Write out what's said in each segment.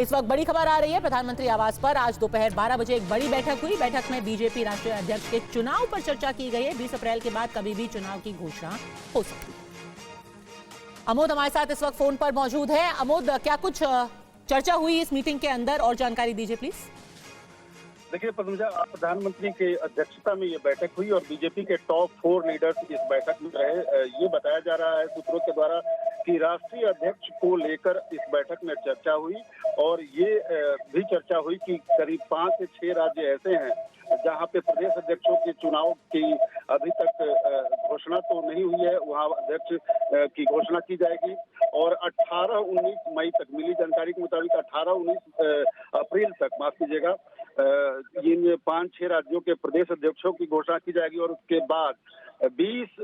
इस वक्त बड़ी खबर आ रही है। प्रधानमंत्री आवास पर आज दोपहर 12 बजे एक बड़ी बैठक हुई। बैठक में बीजेपी राष्ट्रीय अध्यक्ष के चुनाव पर चर्चा की गई है। 20 अप्रैल के बाद कभी भी चुनाव की घोषणा हो सकती है। अमोद हमारे साथ इस वक्त फोन पर मौजूद है। अमोद, क्या कुछ चर्चा हुई इस मीटिंग के अंदर और जानकारी दीजिए प्लीज। देखिए पद्मजा, प्रधानमंत्री के अध्यक्षता में ये बैठक हुई और बीजेपी के टॉप 4 लीडर्स इस बैठक में रहे। ये बताया जा रहा है सूत्रों के द्वारा कि राष्ट्रीय अध्यक्ष को लेकर इस बैठक में चर्चा हुई और ये भी चर्चा हुई कि करीब 5 से 6 राज्य ऐसे हैं जहां पे प्रदेश अध्यक्षों के चुनाव की अभी तक घोषणा तो नहीं हुई है, वहां अध्यक्ष की घोषणा की जाएगी और 18-19 मई तक, मिली जानकारी के मुताबिक 18-19 अप्रैल तक, माफ कीजिएगा, इन 5-6 राज्यों के प्रदेश अध्यक्षों की घोषणा की जाएगी और उसके बाद 20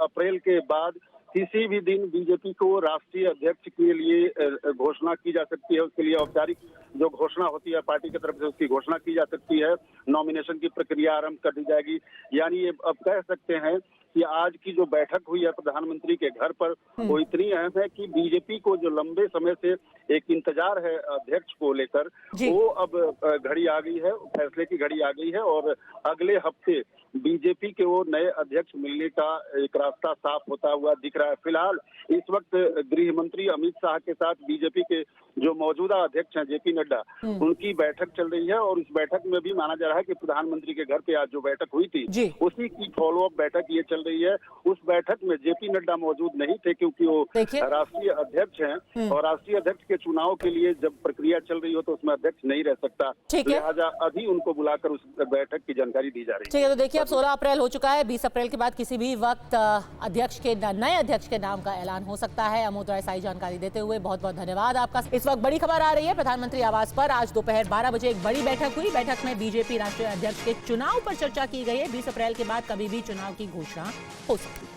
अप्रैल के बाद किसी भी दिन बीजेपी को राष्ट्रीय अध्यक्ष के लिए घोषणा की जा सकती है। उसके लिए औपचारिक जो घोषणा होती है पार्टी की तरफ से, उसकी घोषणा की जा सकती है। नॉमिनेशन की प्रक्रिया आरंभ कर दी जाएगी। यानी ये अब कह सकते हैं कि आज की जो बैठक हुई है प्रधानमंत्री के घर पर, वो इतनी अहम है कि बीजेपी को जो लंबे समय से एक इंतजार है अध्यक्ष को लेकर, वो अब घड़ी आ गई है, फैसले की घड़ी आ गई है और अगले हफ्ते बीजेपी के वो नए अध्यक्ष मिलने का एक रास्ता साफ होता हुआ दिख रहा है। फिलहाल इस वक्त गृह मंत्री अमित शाह के साथ बीजेपी के जो मौजूदा अध्यक्ष हैं जेपी नड्डा, उनकी बैठक चल रही है और इस बैठक में भी माना जा रहा है कि प्रधानमंत्री के घर पे आज जो बैठक हुई थी उसी की फॉलोअप बैठक ये चल रही है। उस बैठक में जेपी नड्डा मौजूद नहीं थे क्योंकि वो राष्ट्रीय अध्यक्ष हैं और राष्ट्रीय अध्यक्ष के चुनाव के लिए जब प्रक्रिया चल रही हो तो उसमें अध्यक्ष नहीं रह सकता, लिहाजा अभी उनको बुलाकर उस बैठक की जानकारी दी जा रही है। ठीक है, तो देखिए अब 16 अप्रैल हो चुका है। 20 अप्रैल के बाद किसी भी वक्त नए अध्यक्ष के नाम का ऐलान हो सकता है। अमोद राय सारी जानकारी देते हुए बहुत बहुत धन्यवाद आपका। इस वक्त बड़ी खबर आ रही है। प्रधानमंत्री आवास पर आज दोपहर 12 बजे एक बड़ी बैठक हुई। बैठक में बीजेपी राष्ट्रीय अध्यक्ष के चुनाव पर चर्चा की गई है। 20 अप्रैल के बाद कभी भी चुनाव की घोषणा हो सकती है।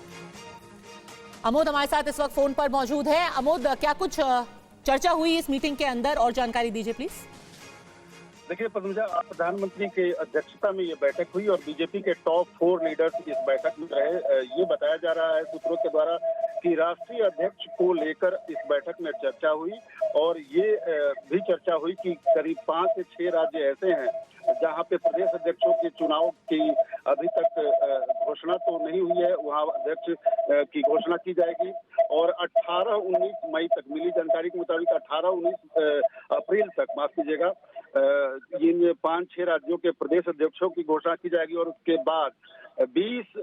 अमोद हमारे साथ इस वक्त फोन पर मौजूद है। अमोद, क्या कुछ चर्चा हुई इस मीटिंग के अंदर और जानकारी दीजिए प्लीज। देखिए पद्मजा, प्रधानमंत्री के अध्यक्षता में ये बैठक हुई और बीजेपी के टॉप 4 लीडर्स इस बैठक में रहे। ये बताया जा रहा है सूत्रों के द्वारा कि राष्ट्रीय अध्यक्ष को लेकर इस बैठक में चर्चा हुई और ये भी चर्चा हुई कि करीब 5 से 6 राज्य ऐसे हैं जहां पे प्रदेश अध्यक्षों के चुनाव की अभी तक घोषणा तो नहीं हुई है, वहां अध्यक्ष की घोषणा की जाएगी और 18-19 मई तक, मिली जानकारी के मुताबिक 18-19 अप्रैल तक, माफ कीजिएगा, इन 5-6 राज्यों के प्रदेश अध्यक्षों की घोषणा की जाएगी और उसके बाद 20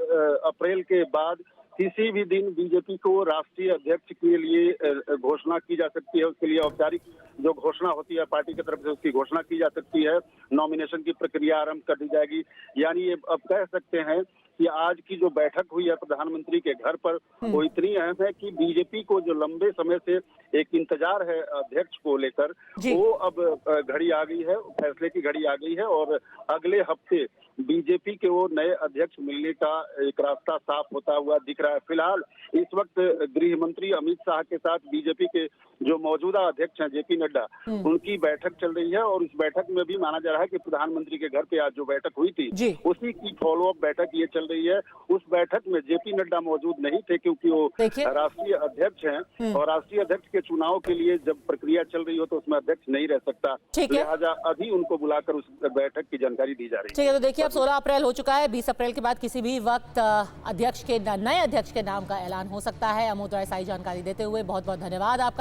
अप्रैल के बाद किसी भी दिन बीजेपी को राष्ट्रीय अध्यक्ष के लिए घोषणा की जा सकती है। उसके लिए औपचारिक जो घोषणा होती है पार्टी की तरफ से, उसकी घोषणा की जा सकती है। नॉमिनेशन की प्रक्रिया आरंभ कर दी जाएगी। यानी ये अब कह सकते हैं कि आज की जो बैठक हुई है प्रधानमंत्री के घर पर, वो इतनी अहम है कि बीजेपी को जो लंबे समय से एक इंतजार है अध्यक्ष को लेकर, वो अब घड़ी आ गई है, फैसले की घड़ी आ गई है और अगले हफ्ते बीजेपी के वो नए अध्यक्ष मिलने का एक रास्ता साफ होता हुआ दिख रहा है। फिलहाल इस वक्त गृह मंत्री अमित शाह के साथ बीजेपी के जो मौजूदा अध्यक्ष हैं जेपी नड्डा, उनकी बैठक चल रही है और इस बैठक में भी माना जा रहा है कि प्रधानमंत्री के घर पे आज जो बैठक हुई थी उसी की फॉलोअप बैठक ये चल रही है। उस बैठक में जेपी नड्डा मौजूद नहीं थे क्योंकि वो राष्ट्रीय अध्यक्ष हैं और राष्ट्रीय अध्यक्ष के चुनाव के लिए जब प्रक्रिया चल रही हो तो उसमें अध्यक्ष नहीं रह सकता, लिहाजा अभी उनको बुलाकर उस बैठक की जानकारी दी जा रही है। ठीक है, तो देखिए अब 16 अप्रैल हो चुका है। 20 अप्रैल के बाद किसी भी वक्त नए अध्यक्ष के नाम का ऐलान हो सकता है। अमोद राय सारी जानकारी देते हुए बहुत बहुत धन्यवाद आपका।